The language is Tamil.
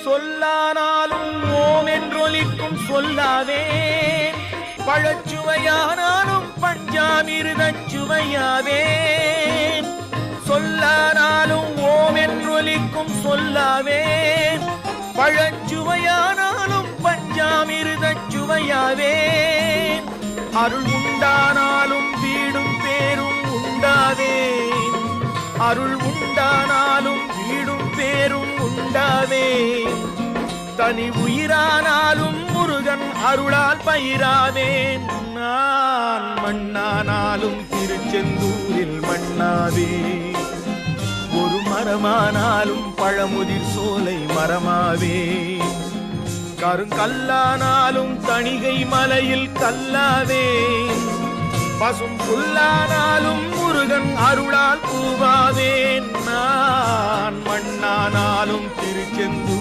சொல்லானாலும் ஓம் என்றொலிக்கும் சொல்லாவேன், பழச்சுவையானாலும் பஞ்சாமிர்தச் சுவையாவேன். சொல்லானாலும் ஓம் என்றொலிக்கும் சொல்லாவேன், பழச்சுவையானாலும் பஞ்சாமிர்தச் சுவையாவேன். அருள் உண்டானாலும் வீடும் பேரும் உண்டாவேன், அருள் உண்டானாலும் வீடும் பேரும் உண்டாவேன். தனி உயிரானாலும் முருகன் அருளால் பயிராவேன். நான் மண்ணானாலும் திருச்செந்தூரில் மண்ணாவேன், ஒரு மரமானாலும் பழமுதிர் சோலை மரமாவேன். கருங்கல்லானாலும் தணிகை மலையில் கல்லாவேன், பசும் புல்லானாலும் முருகன் அருளால் பூவாவேன். நான் மண்ணானாலும் திருச்செந்தூர்